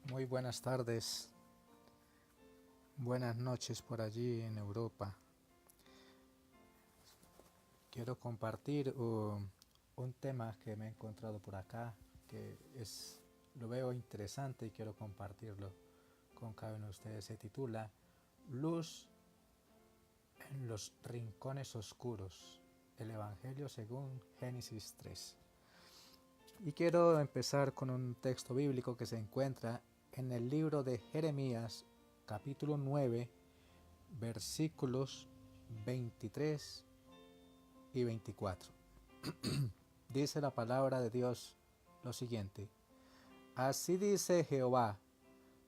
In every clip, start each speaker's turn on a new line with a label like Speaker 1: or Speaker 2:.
Speaker 1: Muy buenas tardes, buenas noches por allí en Europa. Quiero compartir un tema que me he encontrado por acá, lo veo interesante y quiero compartirlo con cada uno de ustedes. Se titula Luz en los rincones oscuros, el Evangelio según Génesis 3. Y quiero empezar con un texto bíblico que se encuentra en el libro de Jeremías, capítulo 9, versículos 23 y 24. Dice la palabra de Dios lo siguiente: Así dice Jehová,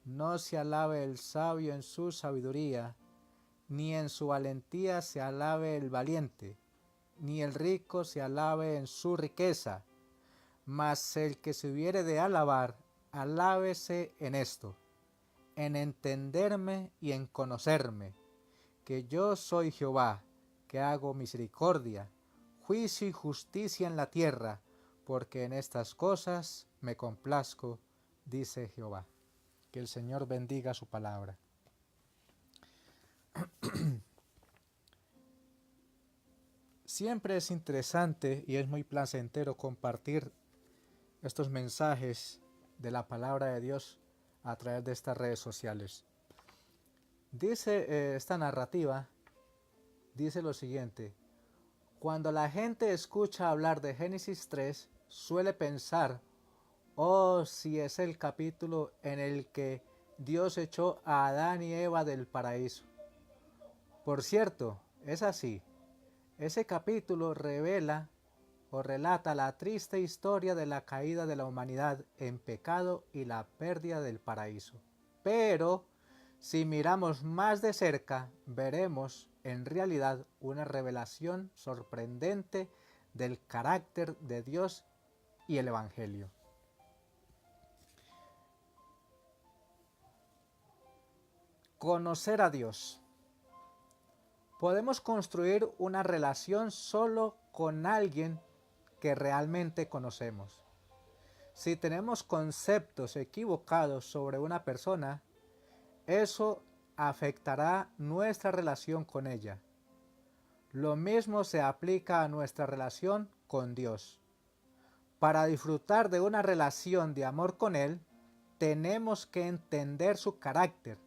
Speaker 1: no se alabe el sabio en su sabiduría, ni en su valentía se alabe el valiente, ni el rico se alabe en su riqueza, mas el que se hubiere de alabar, alábese en esto, en entenderme y en conocerme, que yo soy Jehová, que hago misericordia, juicio y justicia en la tierra, porque en estas cosas me complazco, dice Jehová. Que el Señor bendiga su palabra. Siempre es interesante y es muy placentero compartir estos mensajes de la palabra de Dios a través de estas redes sociales. Dice esta narrativa, dice lo siguiente: cuando la gente escucha hablar de Génesis 3, suele pensar, oh, si es el capítulo en el que Dios echó a Adán y Eva del paraíso. Por cierto, es así. Ese capítulo revela o relata la triste historia de la caída de la humanidad en pecado y la pérdida del paraíso. Pero, si miramos más de cerca, veremos en realidad una revelación sorprendente del carácter de Dios y el Evangelio. Conocer a Dios. Podemos construir una relación solo con alguien que realmente conocemos. Si tenemos conceptos equivocados sobre una persona, eso afectará nuestra relación con ella. Lo mismo se aplica a nuestra relación con Dios. Para disfrutar de una relación de amor con Él, tenemos que entender su carácter.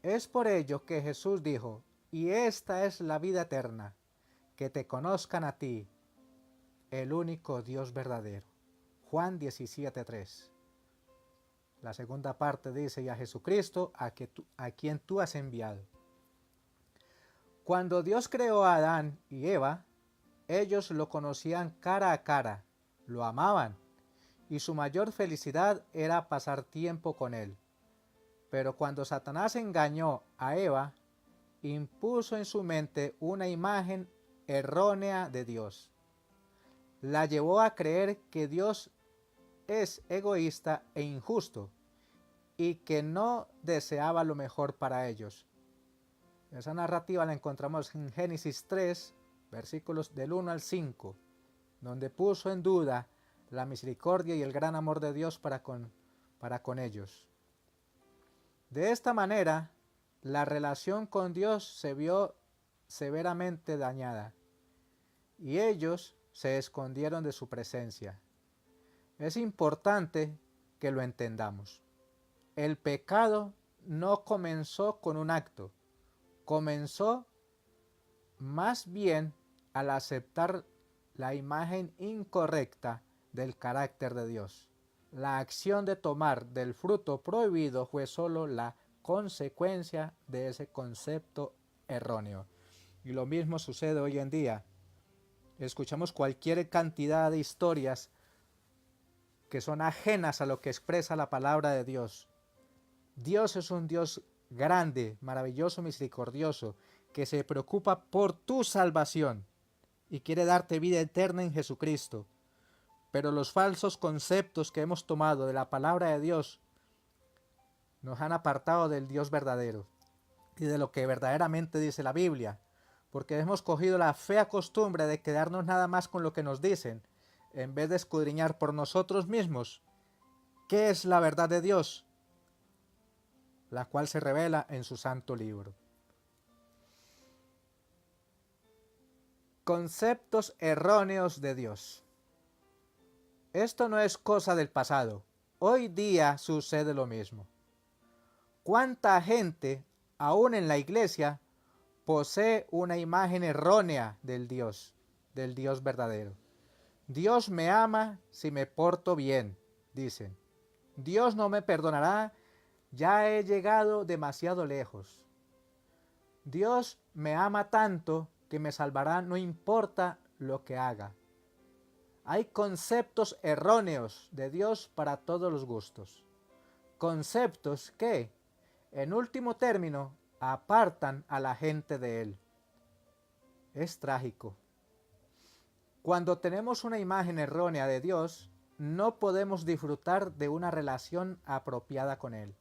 Speaker 1: Es por ello que Jesús dijo, y esta es la vida eterna, que te conozcan a ti, el único Dios verdadero. Juan 17:3. La segunda parte dice, y a Jesucristo, a quien tú has enviado. Cuando Dios creó a Adán y Eva, ellos lo conocían cara a cara, lo amaban, y su mayor felicidad era pasar tiempo con él. Pero cuando Satanás engañó a Eva, impuso en su mente una imagen errónea de Dios. La llevó a creer que Dios es egoísta e injusto, y que no deseaba lo mejor para ellos. Esa narrativa la encontramos en Génesis 3, versículos del 1 al 5, donde puso en duda la misericordia y el gran amor de Dios para con ellos. De esta manera, la relación con Dios se vio severamente dañada, y ellos se escondieron de su presencia. Es importante que lo entendamos. El pecado no comenzó con un acto, comenzó más bien al aceptar la imagen incorrecta del carácter de Dios. La acción de tomar del fruto prohibido fue solo la consecuencia de ese concepto erróneo. Y lo mismo sucede hoy en día. Escuchamos cualquier cantidad de historias que son ajenas a lo que expresa la palabra de Dios. Dios es un Dios grande, maravilloso, misericordioso, que se preocupa por tu salvación y quiere darte vida eterna en Jesucristo. Pero los falsos conceptos que hemos tomado de la palabra de Dios nos han apartado del Dios verdadero y de lo que verdaderamente dice la Biblia, porque hemos cogido la fea costumbre de quedarnos nada más con lo que nos dicen, en vez de escudriñar por nosotros mismos qué es la verdad de Dios la cual se revela en su santo libro. Conceptos erróneos de Dios. Esto no es cosa del pasado. Hoy día sucede lo mismo. ¿Cuánta gente, aún en la iglesia, posee una imagen errónea del Dios verdadero? Dios me ama si me porto bien, dicen. Dios no me perdonará, ya he llegado demasiado lejos. Dios me ama tanto que me salvará no importa lo que haga. Hay conceptos erróneos de Dios para todos los gustos. Conceptos que, en último término, apartan a la gente de Él. Es trágico. Cuando tenemos una imagen errónea de Dios, no podemos disfrutar de una relación apropiada con Él,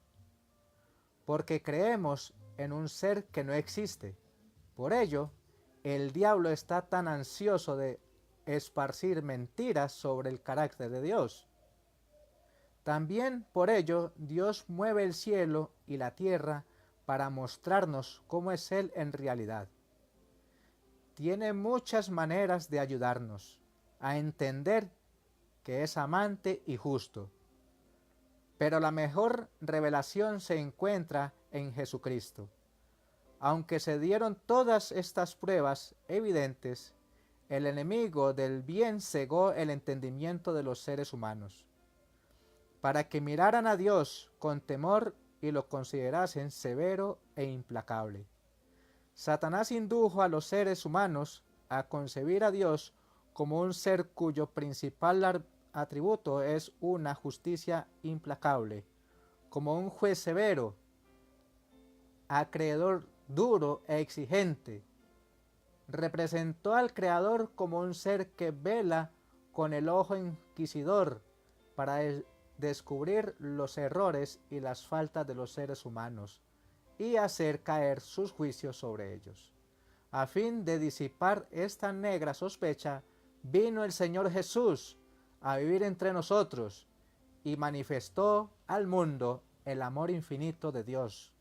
Speaker 1: porque creemos en un ser que no existe. Por ello, el diablo está tan ansioso de esparcir mentiras sobre el carácter de Dios. También por ello, Dios mueve el cielo y la tierra para mostrarnos cómo es Él en realidad. Tiene muchas maneras de ayudarnos a entender que es amante y justo. Pero la mejor revelación se encuentra en Jesucristo. Aunque se dieron todas estas pruebas evidentes, el enemigo del bien cegó el entendimiento de los seres humanos, para que miraran a Dios con temor y lo considerasen severo e implacable. Satanás indujo a los seres humanos a concebir a Dios como un ser cuyo principal atributo es una justicia implacable, como un juez severo, acreedor duro e exigente. Representó al Creador como un ser que vela con el ojo inquisidor para descubrir los errores y las faltas de los seres humanos y hacer caer sus juicios sobre ellos. A fin de disipar esta negra sospecha, vino el Señor Jesús a vivir entre nosotros y manifestó al mundo el amor infinito de Dios.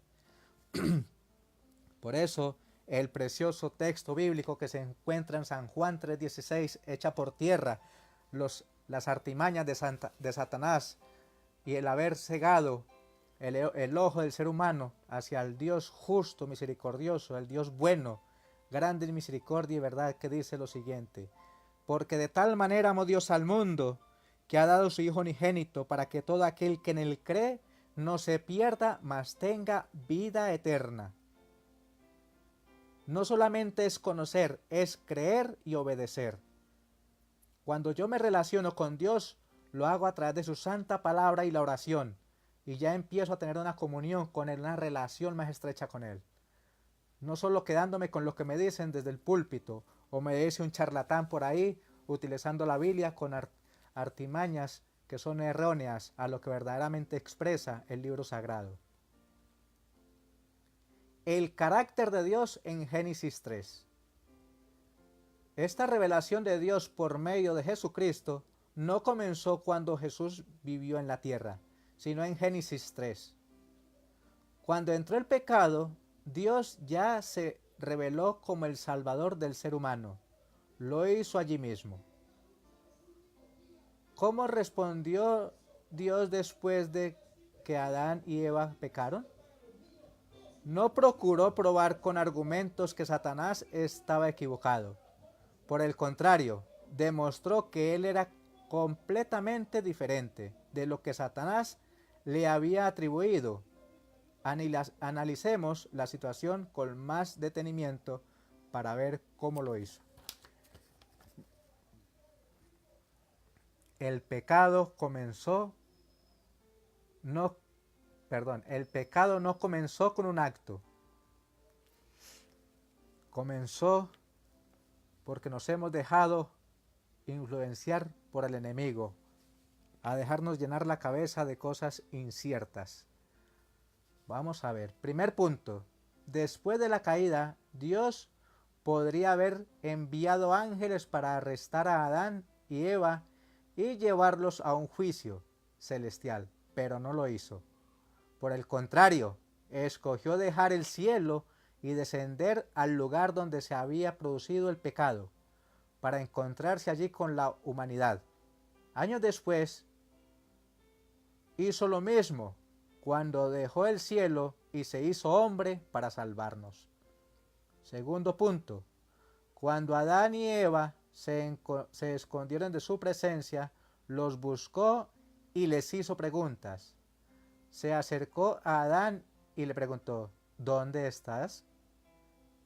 Speaker 1: Por eso, el precioso texto bíblico que se encuentra en San Juan 3:16 echa por tierra las artimañas de Satanás y el haber cegado el ojo del ser humano hacia el Dios justo, misericordioso, el Dios bueno, grande en misericordia y verdad, que dice lo siguiente: porque de tal manera amó Dios al mundo, que ha dado su Hijo unigénito, para que todo aquel que en él cree no se pierda, mas tenga vida eterna. No solamente es conocer, es creer y obedecer. Cuando yo me relaciono con Dios, lo hago a través de su santa palabra y la oración, y ya empiezo a tener una comunión con Él, una relación más estrecha con Él. No solo quedándome con lo que me dicen desde el púlpito, o me dice un charlatán por ahí, utilizando la Biblia con artimañas que son erróneas a lo que verdaderamente expresa el libro sagrado. El carácter de Dios en Génesis 3. Esta revelación de Dios por medio de Jesucristo no comenzó cuando Jesús vivió en la tierra, sino en Génesis 3. Cuando entró el pecado, Dios ya se reveló como el Salvador del ser humano. Lo hizo allí mismo. ¿Cómo respondió Dios después de que Adán y Eva pecaron? No procuró probar con argumentos que Satanás estaba equivocado. Por el contrario, demostró que él era completamente diferente de lo que Satanás le había atribuido. Analicemos la situación con más detenimiento para ver cómo lo hizo. El pecado no comenzó con un acto. Comenzó porque nos hemos dejado influenciar por el enemigo, a dejarnos llenar la cabeza de cosas inciertas. Vamos a ver. Primer punto. Después de la caída, Dios podría haber enviado ángeles para arrestar a Adán y Eva y llevarlos a un juicio celestial, pero no lo hizo. Por el contrario, escogió dejar el cielo y descender al lugar donde se había producido el pecado, para encontrarse allí con la humanidad. Años después, hizo lo mismo cuando dejó el cielo y se hizo hombre para salvarnos. Segundo punto, cuando Adán y Eva se escondieron de su presencia, los buscó y les hizo preguntas. Se acercó a Adán y le preguntó, ¿dónde estás?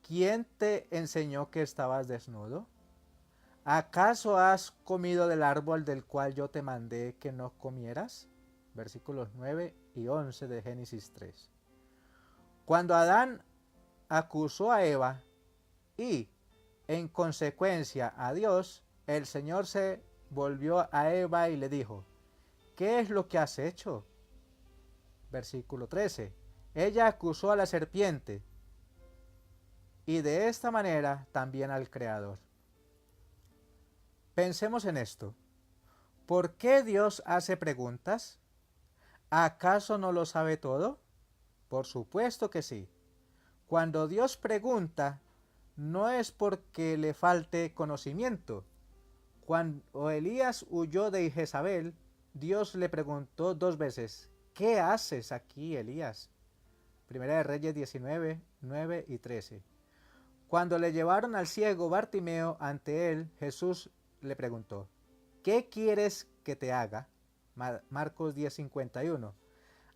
Speaker 1: ¿Quién te enseñó que estabas desnudo? ¿Acaso has comido del árbol del cual yo te mandé que no comieras? Versículos 9 y 11 de Génesis 3. Cuando Adán acusó a Eva y, en consecuencia, a Dios, el Señor se volvió a Eva y le dijo, ¿qué es lo que has hecho? Versículo 13. Ella acusó a la serpiente y de esta manera también al Creador. Pensemos en esto. ¿Por qué Dios hace preguntas? ¿Acaso no lo sabe todo? Por supuesto que sí. Cuando Dios pregunta, no es porque le falte conocimiento. Cuando Elías huyó de Jezabel, Dios le preguntó 2 veces, ¿qué haces aquí, Elías? Primera de Reyes 19, 9 y 13. Cuando le llevaron al ciego Bartimeo ante él, Jesús le preguntó, ¿qué quieres que te haga? Marcos 10:51.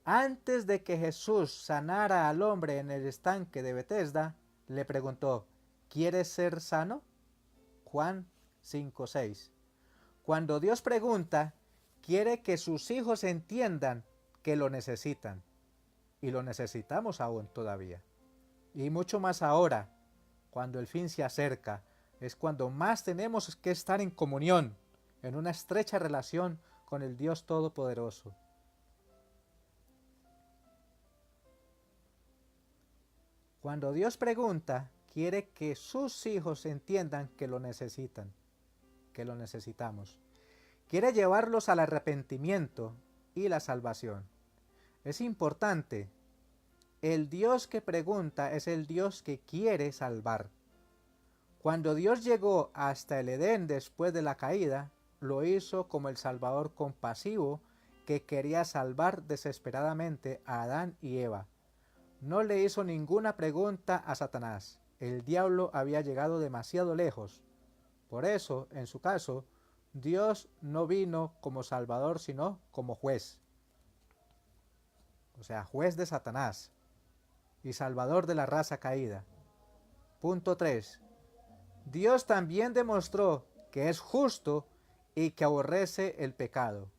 Speaker 1: Antes de que Jesús sanara al hombre en el estanque de Betesda, le preguntó, ¿quieres ser sano? Juan 5:6. Cuando Dios pregunta, quiere que sus hijos entiendan que lo necesitan. Y lo necesitamos aún todavía. Y mucho más ahora, cuando el fin se acerca, es cuando más tenemos que estar en comunión, en una estrecha relación con el Dios Todopoderoso. Cuando Dios pregunta, quiere que sus hijos entiendan que lo necesitan, que lo necesitamos. Quiere llevarlos al arrepentimiento y la salvación. Es importante. El Dios que pregunta es el Dios que quiere salvar. Cuando Dios llegó hasta el Edén después de la caída, lo hizo como el Salvador compasivo que quería salvar desesperadamente a Adán y Eva. No le hizo ninguna pregunta a Satanás. El diablo había llegado demasiado lejos. Por eso, en su caso, Dios no vino como Salvador, sino como juez. O sea, juez de Satanás y Salvador de la raza caída. Punto 3. Dios también demostró que es justo y que aborrece el pecado.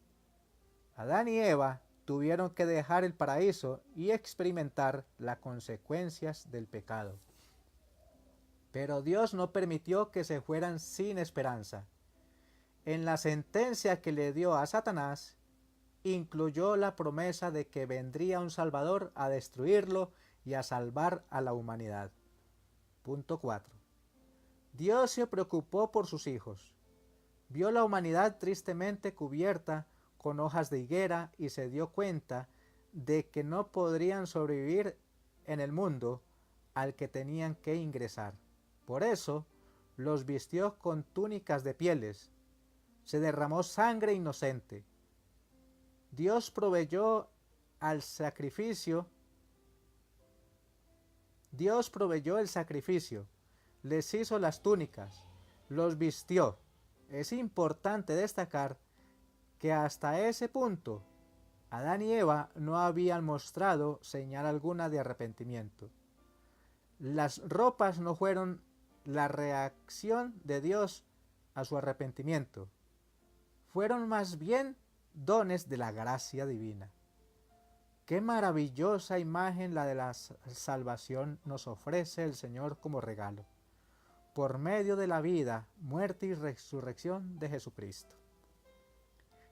Speaker 1: Adán y Eva tuvieron que dejar el paraíso y experimentar las consecuencias del pecado. Pero Dios no permitió que se fueran sin esperanza. En la sentencia que le dio a Satanás, incluyó la promesa de que vendría un Salvador a destruirlo y a salvar a la humanidad. Punto 4. Dios se preocupó por sus hijos. Vio la humanidad tristemente cubierta con hojas de higuera y se dio cuenta de que no podrían sobrevivir en el mundo al que tenían que ingresar. Por eso los vistió con túnicas de pieles. Se derramó sangre inocente. Dios proveyó el sacrificio, les hizo las túnicas, los vistió. Es importante destacar que hasta ese punto Adán y Eva no habían mostrado señal alguna de arrepentimiento. Las ropas no fueron la reacción de Dios a su arrepentimiento, fueron más bien dones de la gracia divina. Qué maravillosa imagen la de la salvación nos ofrece el Señor como regalo, por medio de la vida, muerte y resurrección de Jesucristo.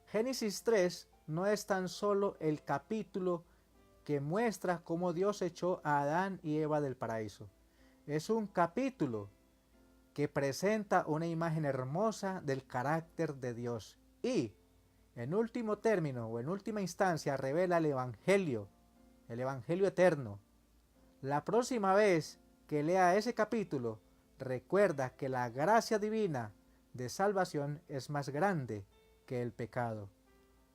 Speaker 1: Génesis 3 no es tan solo el capítulo que muestra cómo Dios echó a Adán y Eva del paraíso. Es un capítulo que presenta una imagen hermosa del carácter de Dios y, en último término o en última instancia, revela el Evangelio eterno, La próxima vez que lea ese capítulo, recuerda que la gracia divina de salvación es más grande que el pecado,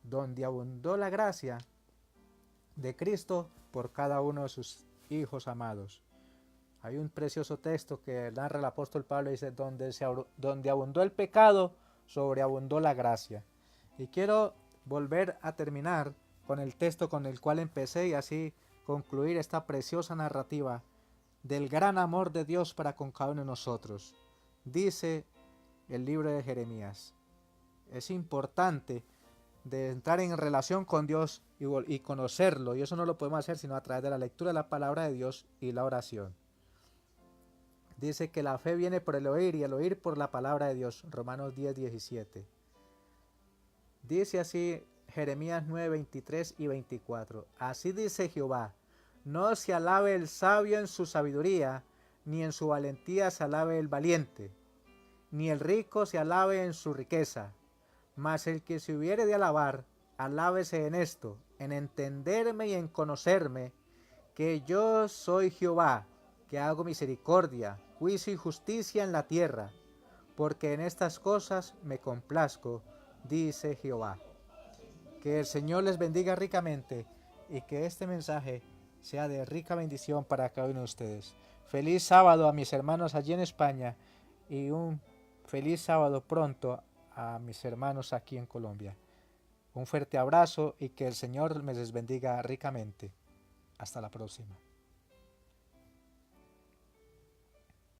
Speaker 1: donde abundó la gracia de Cristo por cada uno de sus hijos amados. Hay un precioso texto que narra el apóstol Pablo, dice, donde abundó el pecado, sobreabundó la gracia. Y quiero volver a terminar con el texto con el cual empecé y así concluir esta preciosa narrativa del gran amor de Dios para con cada uno de nosotros. Dice el libro de Jeremías, es importante de entrar en relación con Dios y conocerlo, y eso no lo podemos hacer sino a través de la lectura de la palabra de Dios y la oración. Dice que la fe viene por el oír y el oír por la palabra de Dios. Romanos 10:17. Dice así Jeremías 9, 23 y 24. Así dice Jehová, no se alabe el sabio en su sabiduría, ni en su valentía se alabe el valiente, ni el rico se alabe en su riqueza. Mas el que se hubiere de alabar, alábese en esto, en entenderme y en conocerme, que yo soy Jehová, que hago misericordia, juicio y justicia en la tierra, porque en estas cosas me complazco, dice Jehová. Que el Señor les bendiga ricamente y que este mensaje sea de rica bendición para cada uno de ustedes. Feliz sábado a mis hermanos allí en España y un feliz sábado pronto a mis hermanos aquí en Colombia. Un fuerte abrazo y que el Señor me les bendiga ricamente. Hasta la próxima.